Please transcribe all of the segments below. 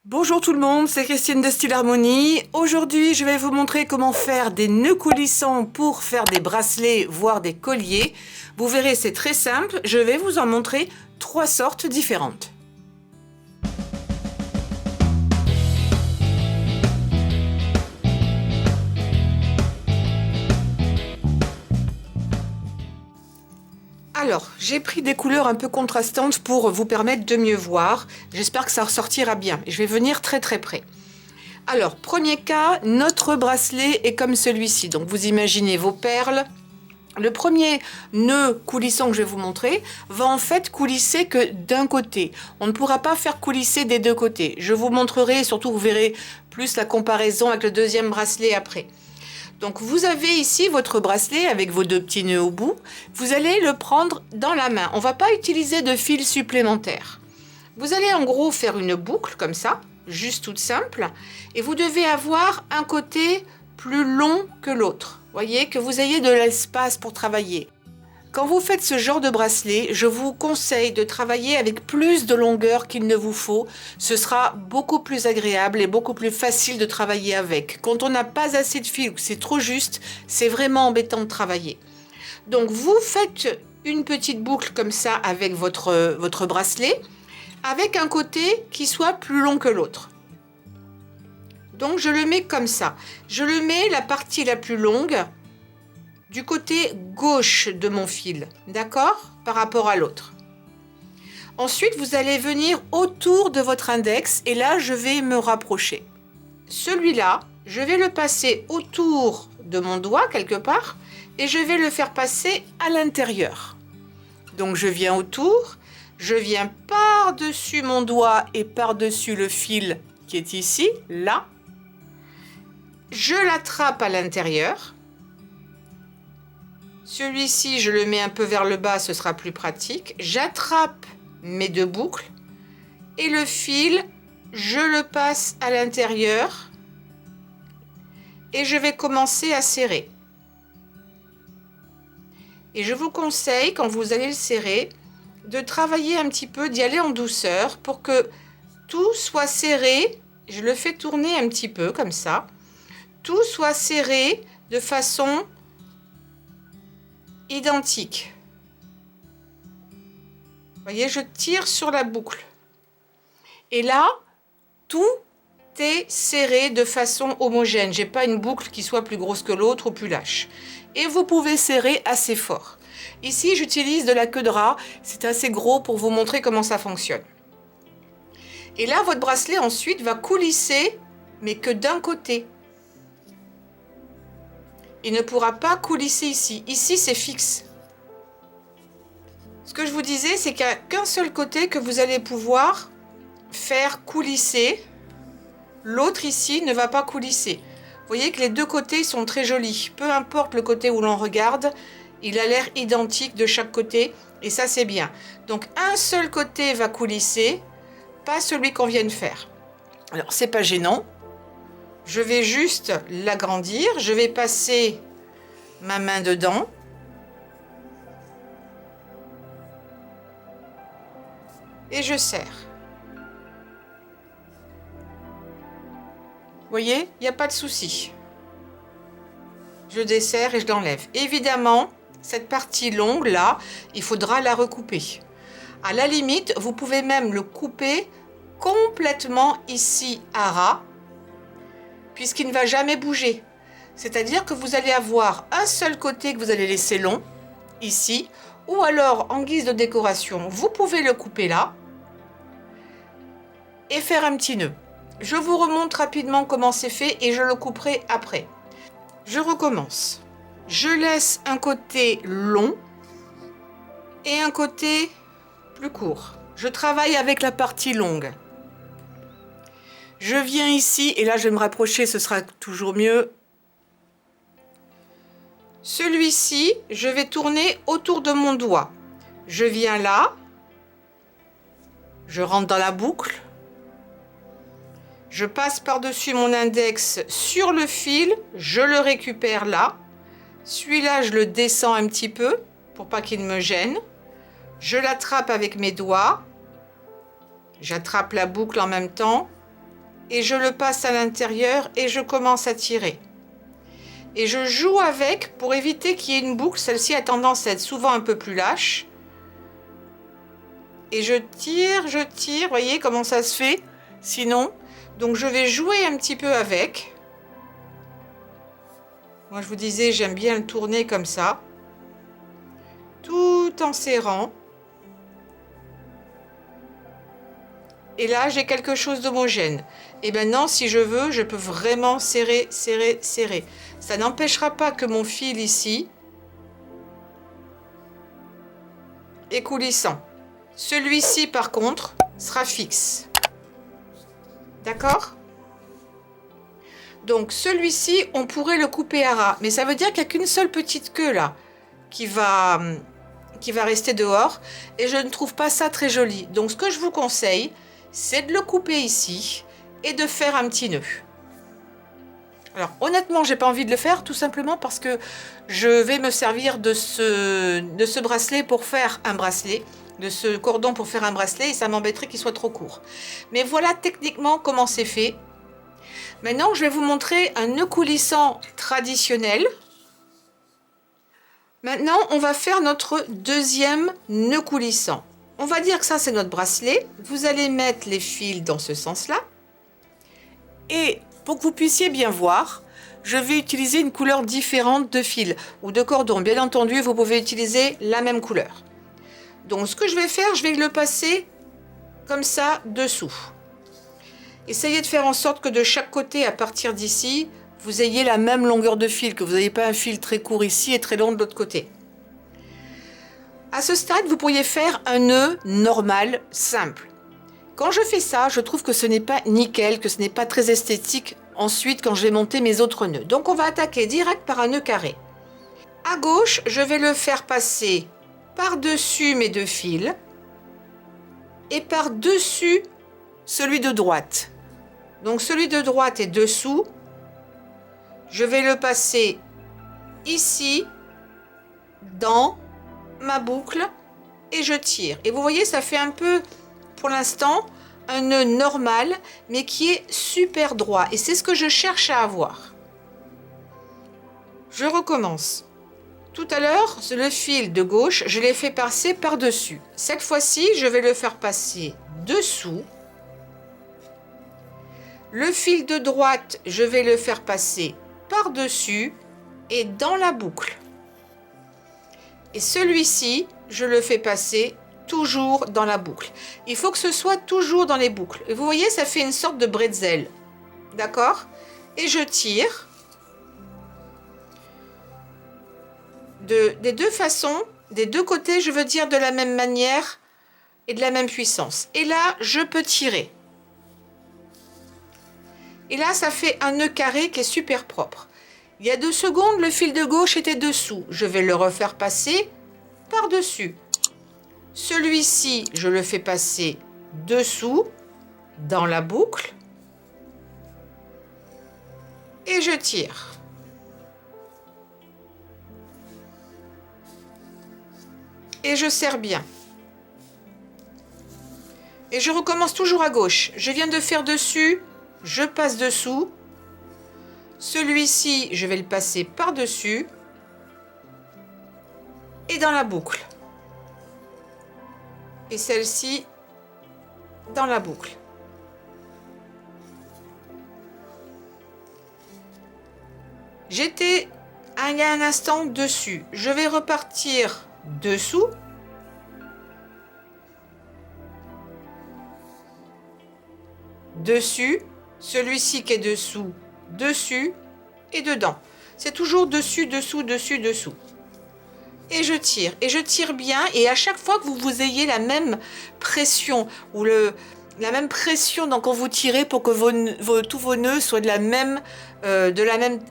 Bonjour tout le monde, c'est Christine de Style Harmonie. Aujourd'hui, je vais vous montrer comment faire des nœuds coulissants pour faire des bracelets, voire des colliers. Vous verrez, c'est très simple. Je vais vous en montrer 3 sortes différentes. Alors, j'ai pris des couleurs un peu contrastantes pour vous permettre de mieux voir. J'espère que ça ressortira bien. Je vais venir très près. Alors, premier cas, notre bracelet est comme celui-ci. Donc, vous imaginez vos perles. Le premier nœud coulissant que je vais vous montrer va en fait coulisser que d'un côté. On ne pourra pas faire coulisser des deux côtés. Je vous montrerai, surtout vous verrez plus la comparaison avec le deuxième bracelet après. Donc vous avez ici votre bracelet avec vos deux petits nœuds au bout. Vous allez le prendre dans la main. On ne va pas utiliser de fil supplémentaire. Vous allez en gros faire une boucle comme ça, juste toute simple. Et vous devez avoir un côté plus long que l'autre. Voyez, que vous ayez de l'espace pour travailler. Quand vous faites ce genre de bracelet, je vous conseille de travailler avec plus de longueur qu'il ne vous faut. Ce sera beaucoup plus agréable et beaucoup plus facile de travailler avec. Quand on n'a pas assez de fil ou que c'est trop juste, c'est vraiment embêtant de travailler. Donc vous faites une petite boucle comme ça avec votre bracelet, avec un côté qui soit plus long que l'autre. Donc je le mets comme ça. Je le mets la partie la plus longue du côté gauche de mon fil, d'accord, par rapport à l'autre. Ensuite, vous allez venir autour de votre index et là, je vais me rapprocher. Celui-là, je vais le passer autour de mon doigt quelque part et je vais le faire passer à l'intérieur. Donc, je viens autour, je viens par-dessus mon doigt et par-dessus le fil qui est ici, là. Je l'attrape à l'intérieur. Celui-ci, je le mets un peu vers le bas, ce sera plus pratique. J'attrape mes deux boucles et le fil, je le passe à l'intérieur et je vais commencer à serrer. Et je vous conseille, quand vous allez le serrer, de travailler un petit peu, d'y aller en douceur pour que tout soit serré. Je le fais tourner un petit peu comme ça. Tout soit serré de façon identique. Vous voyez, je tire sur la boucle. Et là, tout est serré de façon homogène. J'ai pas une boucle qui soit plus grosse que l'autre ou plus lâche. Et vous pouvez serrer assez fort. Ici, j'utilise de la queue de rat. C'est assez gros pour vous montrer comment ça fonctionne. Et là, votre bracelet ensuite va coulisser, mais que d'un côté. Il ne pourra pas coulisser ici. Ici, c'est fixe. Ce que je vous disais, c'est qu'il n'y a qu'un seul côté que vous allez pouvoir faire coulisser. L'autre ici ne va pas coulisser. Vous voyez que les deux côtés sont très jolis. Peu importe le côté où l'on regarde, il a l'air identique de chaque côté. Et ça, c'est bien. Donc, un seul côté va coulisser, pas celui qu'on vient de faire. Alors, c'est pas gênant. Je vais juste l'agrandir. Je vais passer ma main dedans. Et je serre. Vous voyez, il n'y a pas de souci. Je desserre et je l'enlève. Évidemment, cette partie longue là, il faudra la recouper. À la limite, vous pouvez même le couper complètement ici à ras, puisqu'il ne va jamais bouger. C'est-à-dire que vous allez avoir un seul côté que vous allez laisser long, ici, ou alors en guise de décoration, vous pouvez le couper là et faire un petit nœud. Je vous remontre rapidement comment c'est fait et je le couperai après. Je recommence. Je laisse un côté long et un côté plus court. Je travaille avec la partie longue. Je viens ici, et là je vais me rapprocher, ce sera toujours mieux. Celui-ci, je vais tourner autour de mon doigt. Je viens là, je rentre dans la boucle, je passe par-dessus mon index sur le fil, je le récupère là. Celui-là, je le descends un petit peu pour pas qu'il me gêne. Je l'attrape avec mes doigts, j'attrape la boucle en même temps. et je le passe à l'intérieur et je commence à tirer. Et je joue avec pour éviter qu'il y ait une boucle. Celle-ci a tendance à être souvent un peu plus lâche. Et je tire, vous voyez comment ça se fait sinon. Donc je vais jouer un petit peu avec. Moi je vous disais, j'aime bien le tourner comme ça. Tout en serrant. Et là, j'ai quelque chose d'homogène. Et maintenant, si je veux, je peux vraiment serrer, serrer, serrer. Ça n'empêchera pas que mon fil ici est coulissant. Celui-ci, par contre, sera fixe. D'accord? Donc, celui-ci, on pourrait le couper à ras. Mais ça veut dire qu'il n'y a qu'une seule petite queue là qui va rester dehors. Et je ne trouve pas ça très joli. Donc, ce que je vous conseille, c'est de le couper ici et de faire un petit nœud. Alors honnêtement, j'ai pas envie de le faire tout simplement parce que je vais me servir de ce bracelet pour faire un bracelet, de ce cordon pour faire un bracelet et ça m'embêterait qu'il soit trop court. Mais voilà techniquement comment c'est fait. Maintenant, je vais vous montrer un nœud coulissant traditionnel. Maintenant, on va faire notre deuxième nœud coulissant. On va dire que ça, c'est notre bracelet. Vous allez mettre les fils dans ce sens-là. Et pour que vous puissiez bien voir, je vais utiliser une couleur différente de fil ou de cordon. Bien entendu, vous pouvez utiliser la même couleur. Donc, ce que je vais faire, je vais le passer comme ça dessous. Essayez de faire en sorte que de chaque côté, à partir d'ici, vous ayez la même longueur de fil, que vous n'ayez pas un fil très court ici et très long de l'autre côté. À ce stade, vous pourriez faire un nœud normal, simple. Quand je fais ça, je trouve que ce n'est pas nickel, que ce n'est pas très esthétique ensuite quand je vais monter mes autres nœuds. Donc on va attaquer direct par un nœud carré. À gauche, je vais le faire passer par-dessus mes deux fils et par-dessus celui de droite. Donc celui de droite est dessous. Je vais le passer ici dans ma boucle et je tire. Et vous voyez, ça fait un peu, pour l'instant, un nœud normal, mais qui est super droit. Et c'est ce que je cherche à avoir. Je recommence. Tout à l'heure, le fil de gauche, je l'ai fait passer par-dessus. Cette fois-ci, je vais le faire passer dessous. Le fil de droite, je vais le faire passer par-dessus et dans la boucle. Et celui-ci, je le fais passer toujours dans la boucle. Il faut que ce soit toujours dans les boucles. Et vous voyez, ça fait une sorte de bretzel. D'accord? Et je tire. Des deux façons, des deux côtés, je veux dire de la même manière et de la même puissance. Et là, je peux tirer. Et là, ça fait un nœud carré qui est super propre. Il y a 2 secondes, le fil de gauche était dessous. Je vais le refaire passer par-dessus. Celui-ci, je le fais passer dessous, dans la boucle. Et je tire. Et je serre bien. Et je recommence toujours à gauche. Je viens de faire dessus, je passe dessous. Celui-ci, je vais le passer par-dessus et dans la boucle. Et celle-ci, dans la boucle. J'étais il y a un instant dessus. Je vais repartir dessous. Dessus, celui-ci qui est dessous, dessus et dedans. C'est toujours dessus, dessous, dessus, dessous. Et je tire bien. Et à chaque fois que vous ayez la même pression ou la même pression donc quand vous tirez pour que tous vos nœuds soient de la même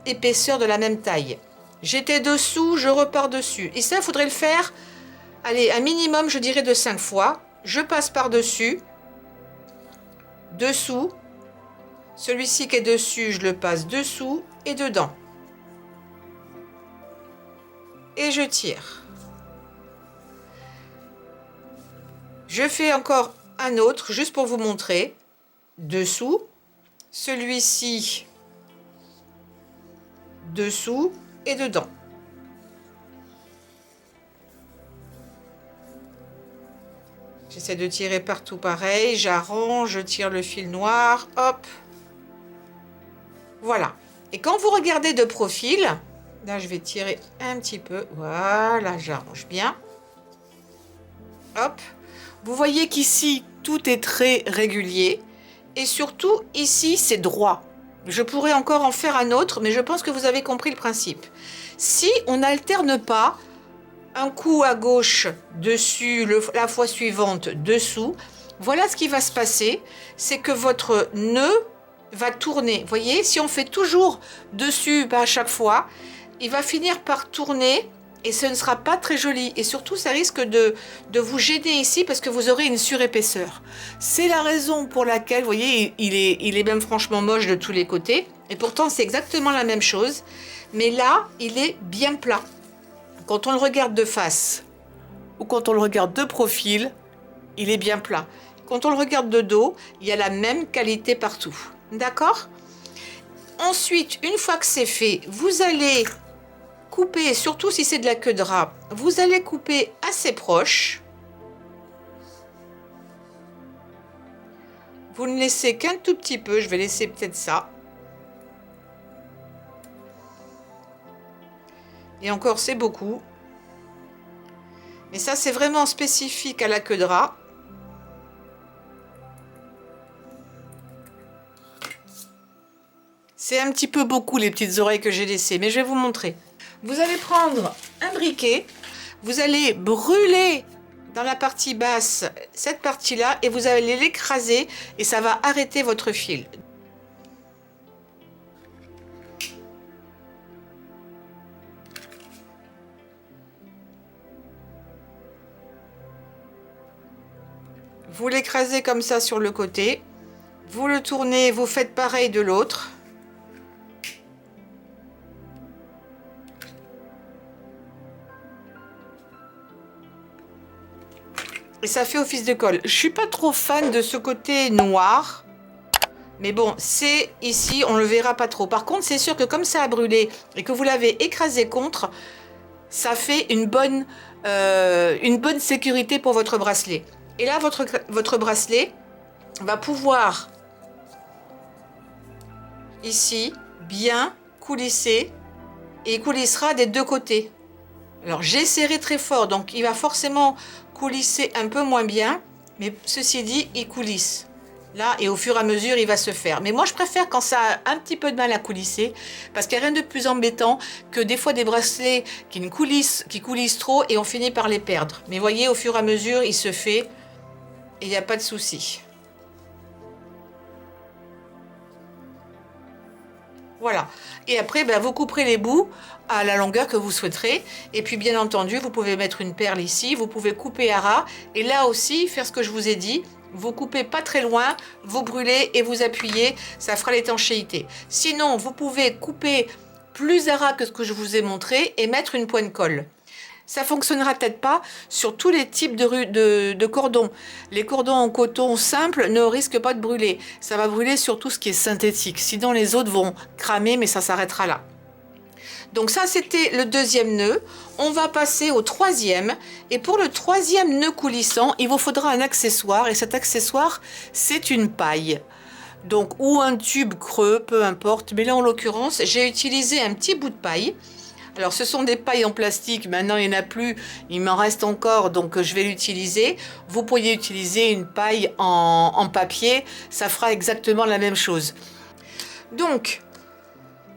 épaisseur, de la même taille. J'étais dessous, je repars dessus. Et ça, il faudrait le faire, allez, un minimum, je dirais, de 5 fois. Je passe par-dessus, dessous. Celui-ci qui est dessus, je le passe dessous et dedans. Et je tire. Je fais encore un autre, juste pour vous montrer. Dessous. celui-ci dessous et dedans. J'essaie de tirer partout pareil, j'arrange, je tire le fil noir, hop. Voilà. Et quand vous regardez de profil, là je vais tirer un petit peu, voilà, j'arrange bien. Hop. Vous voyez qu'ici, tout est très régulier. Et surtout, ici, c'est droit. Je pourrais encore en faire un autre, mais je pense que vous avez compris le principe. Si on n'alterne pas un coup à gauche dessus, la fois suivante dessous, voilà ce qui va se passer, c'est que votre nœud va tourner. Vous voyez, si on fait toujours dessus à chaque fois, il va finir par tourner et ce ne sera pas très joli. Et surtout, ça risque de vous gêner ici parce que vous aurez une surépaisseur. C'est la raison pour laquelle, vous voyez, il est même franchement moche de tous les côtés. Et pourtant, c'est exactement la même chose. Mais là, il est bien plat. Quand on le regarde de face ou quand on le regarde de profil, il est bien plat. Quand on le regarde de dos, il y a la même qualité partout. D'accord? Ensuite, une fois que c'est fait, vous allez couper, surtout si c'est de la queue de rat, vous allez couper assez proche. Vous ne laissez qu'un tout petit peu, je vais laisser peut-être ça. Et encore, c'est beaucoup. Mais ça, c'est vraiment spécifique à la queue de rat. C'est un petit peu beaucoup les petites oreilles que j'ai laissées, mais je vais vous montrer. Vous allez prendre un briquet, vous allez brûler dans la partie basse cette partie-là et vous allez l'écraser et ça va arrêter votre fil. Vous l'écrasez comme ça sur le côté, vous le tournez, vous faites pareil de l'autre. Et ça fait office de colle. Je suis pas trop fan de ce côté noir. Mais bon, c'est ici, on le verra pas trop. Par contre, c'est sûr que comme ça a brûlé et que vous l'avez écrasé contre, ça fait une bonne sécurité pour votre bracelet. Et là, votre bracelet va pouvoir, ici, bien coulisser. Et il coulissera des deux côtés. Alors, j'ai serré très fort, donc il va forcément coulisser un peu moins bien. Mais ceci dit, il coulisse. Là, et au fur et à mesure, il va se faire. Mais moi, je préfère quand ça a un petit peu de mal à coulisser, parce qu'il n'y a rien de plus embêtant que des fois des bracelets qui coulissent trop et on finit par les perdre. Mais voyez, au fur et à mesure, il se fait et il n'y a pas de souci. Voilà. Et après, ben, vous couperez les bouts à la longueur que vous souhaiterez. Et puis, bien entendu, vous pouvez mettre une perle ici. Vous pouvez couper à ras. Et là aussi, faire ce que je vous ai dit. Vous coupez pas très loin, vous brûlez et vous appuyez. Ça fera l'étanchéité. Sinon, vous pouvez couper plus à ras que ce que je vous ai montré et mettre une pointe colle. Ça fonctionnera peut-être pas sur tous les types de cordons. Les cordons en coton simple ne risquent pas de brûler. Ça va brûler sur tout ce qui est synthétique. Sinon, les autres vont cramer, mais ça s'arrêtera là. Donc ça, c'était le deuxième nœud. On va passer au troisième. Et pour le troisième nœud coulissant, il vous faudra un accessoire. Et cet accessoire, c'est une paille. Donc, ou un tube creux, peu importe. Mais là, en l'occurrence, j'ai utilisé un petit bout de paille. Alors, ce sont des pailles en plastique. Maintenant, il n'y en a plus. Il m'en reste encore, donc je vais l'utiliser. Vous pourriez utiliser une paille en papier. Ça fera exactement la même chose. Donc,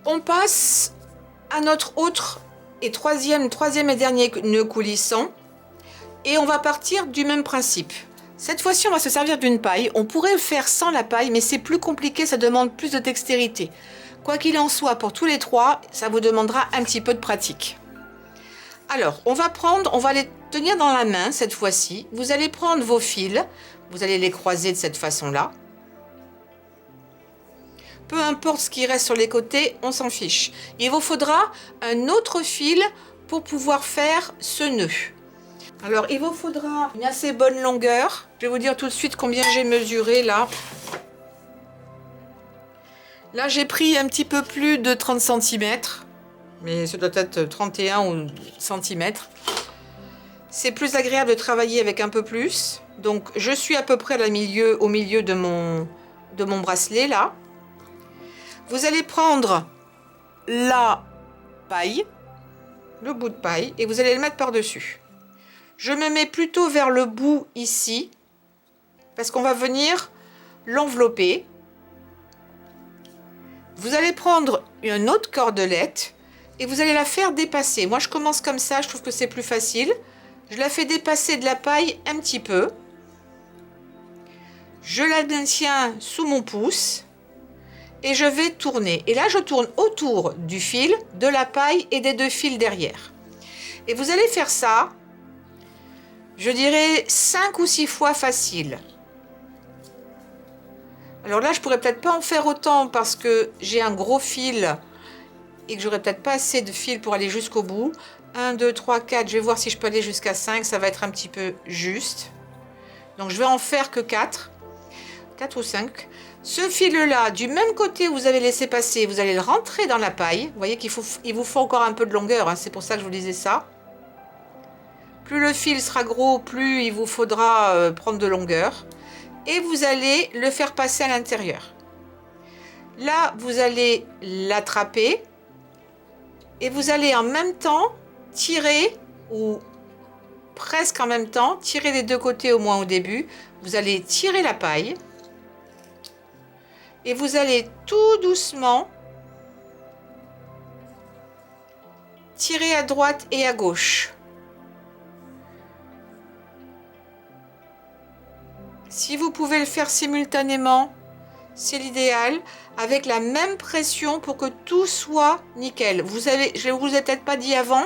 on passe à notre autre et troisième et dernier nœud coulissant. Et on va partir du même principe. Cette fois-ci, on va se servir d'une paille. On pourrait le faire sans la paille, mais c'est plus compliqué. Ça demande plus de dextérité. Quoi qu'il en soit, pour tous les trois, ça vous demandera un petit peu de pratique. Alors, on va les tenir dans la main cette fois-ci. Vous allez prendre vos fils, vous allez les croiser de cette façon-là. Peu importe ce qui reste sur les côtés, on s'en fiche. Il vous faudra un autre fil pour pouvoir faire ce nœud. Alors, il vous faudra une assez bonne longueur. Je vais vous dire tout de suite combien j'ai mesuré là. Là, j'ai pris un petit peu plus de 30 cm, mais ça doit être 31 ou centimètres. C'est plus agréable de travailler avec un peu plus. Donc, je suis à peu près au milieu de mon bracelet, là. Vous allez prendre la paille, le bout de paille, et vous allez le mettre par-dessus. Je me mets plutôt vers le bout ici, parce qu'on va venir l'envelopper. Vous allez prendre une autre cordelette et vous allez la faire dépasser. Moi, je commence comme ça, je trouve que c'est plus facile. Je la fais dépasser de la paille un petit peu. Je la maintiens sous mon pouce et je vais tourner. Et là, je tourne autour du fil, de la paille et des deux fils derrière. Et vous allez faire ça, je dirais 5 ou 6 fois facile. Alors là, je pourrais peut-être pas en faire autant parce que j'ai un gros fil et que j'aurais peut-être pas assez de fil pour aller jusqu'au bout. 1, 2, 3, 4, je vais voir si je peux aller jusqu'à 5, ça va être un petit peu juste. Donc je vais en faire que 4 ou 5. Ce fil-là, du même côté où vous avez laissé passer, vous allez le rentrer dans la paille. Vous voyez qu'il vous faut encore un peu de longueur, hein, c'est pour ça que je vous disais ça. Plus le fil sera gros, plus il vous faudra prendre de longueur. Et vous allez le faire passer à l'intérieur. Là, vous allez l'attraper et vous allez en même temps tirer, ou presque en même temps, tirer des deux côtés au moins au début. Vous allez tirer la paille et vous allez tout doucement tirer à droite et à gauche. Si vous pouvez le faire simultanément, c'est l'idéal, avec la même pression pour que tout soit nickel. Je ne vous ai peut-être pas dit avant,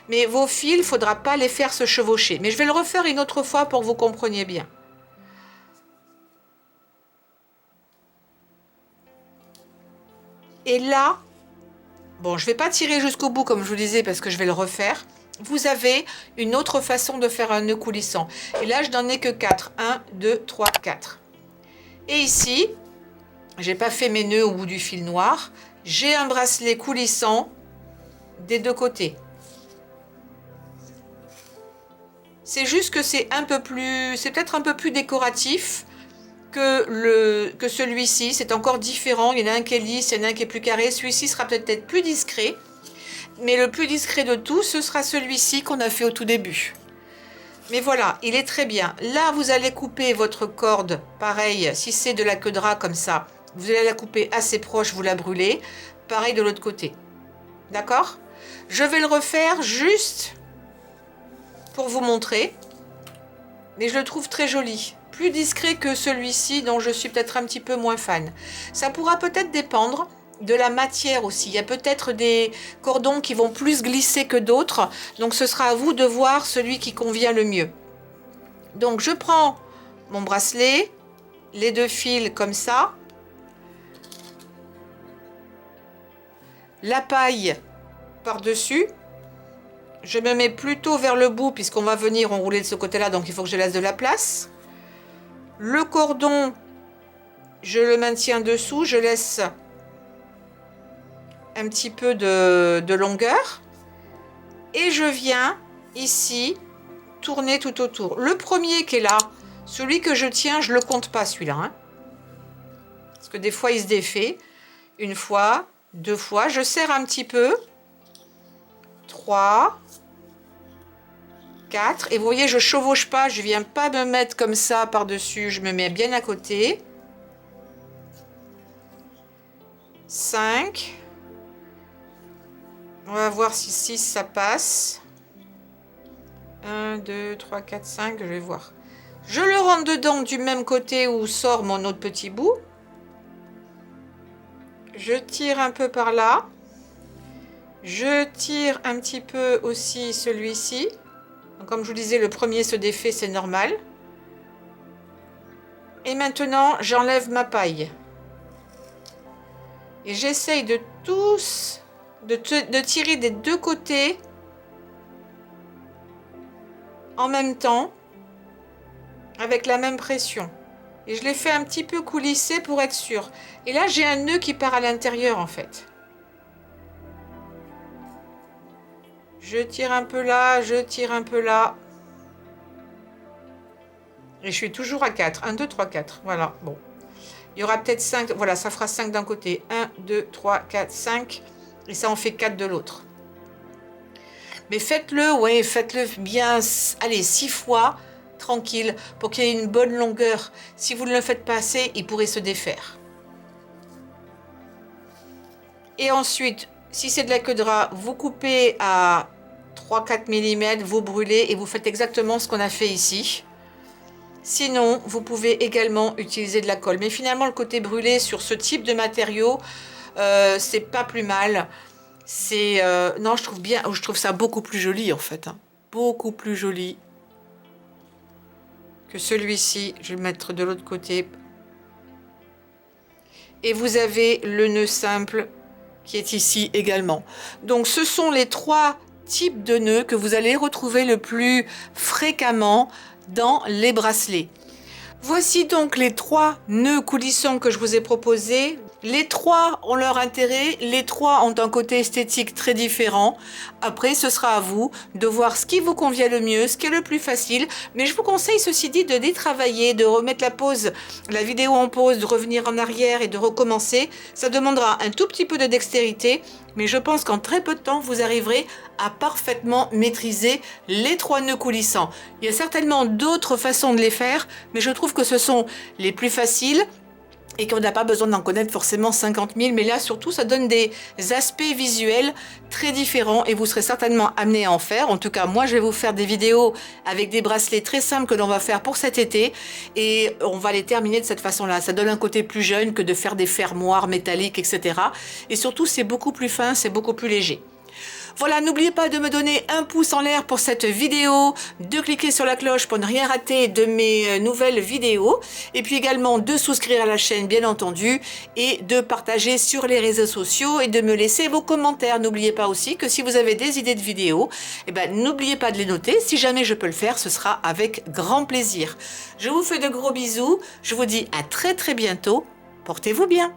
mais vos fils, il ne faudra pas les faire se chevaucher. Mais je vais le refaire une autre fois pour que vous compreniez bien. Et là, bon, je ne vais pas tirer jusqu'au bout comme je vous disais parce que je vais le refaire. Vous avez une autre façon de faire un nœud coulissant. Et là, je n'en ai que 4. 1, 2, 3, 4. Et ici, j'ai pas fait mes nœuds au bout du fil noir. J'ai un bracelet coulissant des deux côtés. C'est juste que c'est peut-être un peu plus décoratif que celui-ci. C'est encore différent. Il y en a un qui est lisse, il y en a un qui est plus carré. Celui-ci sera peut-être plus discret. Mais le plus discret de tout, ce sera celui-ci qu'on a fait au tout début. Mais voilà, il est très bien. Là, vous allez couper votre corde. Pareil, si c'est de la queue de rat comme ça, vous allez la couper assez proche, vous la brûlez. Pareil de l'autre côté. D'accord? Je vais le refaire juste pour vous montrer. Mais je le trouve très joli. Plus discret que celui-ci dont je suis peut-être un petit peu moins fan. Ça pourra peut-être dépendre de la matière aussi. Il y a peut-être des cordons qui vont plus glisser que d'autres. Donc ce sera à vous de voir celui qui convient le mieux. Donc je prends mon bracelet, les deux fils comme ça. La paille par-dessus. Je me mets plutôt vers le bout puisqu'on va venir enrouler de ce côté-là. Donc il faut que je laisse de la place. Le cordon, je le maintiens dessous. Je laisse un petit peu de longueur et je viens ici tourner tout autour. Le premier qui est là, celui que je tiens, je le compte pas celui-là, hein, parce que des fois il se défait. Une fois, deux fois, je serre un petit peu. 3, 4, et vous voyez, je chevauche pas, je viens pas me mettre comme ça par dessus, je me mets bien à côté. 5. On va voir si 6 ça passe. 1, 2, 3, 4, 5, je vais voir. Je le rentre dedans du même côté où sort mon autre petit bout. Je tire un peu par là. Je tire un petit peu aussi celui-ci. Comme je vous disais, le premier se défait, c'est normal. Et maintenant, j'enlève ma paille. Et j'essaye de de tirer des deux côtés en même temps, avec la même pression. Et je l'ai fait un petit peu coulisser pour être sûr. Et là, j'ai un nœud qui part à l'intérieur, en fait. Je tire un peu là, je tire un peu là. Et je suis toujours à 4. 1, 2, 3, 4. Voilà, bon. Il y aura peut-être 5. Voilà, ça fera 5 d'un côté. 1, 2, 3, 4, 5. Et ça en fait 4 de l'autre. Mais faites-le, ouais, faites-le bien. Allez, 6 fois, tranquille, pour qu'il y ait une bonne longueur. Si vous ne le faites pas assez, il pourrait se défaire. Et ensuite, si c'est de la queue de rat, vous coupez à 3-4 mm, vous brûlez et vous faites exactement ce qu'on a fait ici. Sinon, vous pouvez également utiliser de la colle. Mais finalement, le côté brûlé sur ce type de matériau, c'est pas plus mal. C'est non, je trouve ça beaucoup plus joli en fait, hein. Beaucoup plus joli que celui-ci. Je vais le mettre de l'autre côté. Et vous avez le nœud simple qui est ici également. Donc ce sont les 3 types de nœuds que vous allez retrouver le plus fréquemment dans les bracelets. Voici donc les 3 nœuds coulissants que je vous ai proposés. Les 3 ont leur intérêt, les 3 ont un côté esthétique très différent. Après, ce sera à vous de voir ce qui vous convient le mieux, ce qui est le plus facile. Mais je vous conseille ceci dit de détravailler, de remettre la vidéo en pause, de revenir en arrière et de recommencer. Ça demandera un tout petit peu de dextérité, mais je pense qu'en très peu de temps, vous arriverez à parfaitement maîtriser les 3 nœuds coulissants. Il y a certainement d'autres façons de les faire, mais je trouve que ce sont les plus faciles et qu'on n'a pas besoin d'en connaître forcément 50 000, mais là surtout ça donne des aspects visuels très différents et vous serez certainement amené à en faire. En tout cas, moi je vais vous faire des vidéos avec des bracelets très simples que l'on va faire pour cet été et on va les terminer de cette façon-là. Ça donne un côté plus jeune que de faire des fermoirs métalliques, etc. Et surtout, c'est beaucoup plus fin, c'est beaucoup plus léger. Voilà, n'oubliez pas de me donner un pouce en l'air pour cette vidéo, de cliquer sur la cloche pour ne rien rater de mes nouvelles vidéos, et puis également de souscrire à la chaîne bien entendu, et de partager sur les réseaux sociaux et de me laisser vos commentaires. N'oubliez pas aussi que si vous avez des idées de vidéos, n'oubliez pas de les noter. Si jamais je peux le faire, ce sera avec grand plaisir. Je vous fais de gros bisous, je vous dis à très bientôt, portez-vous bien.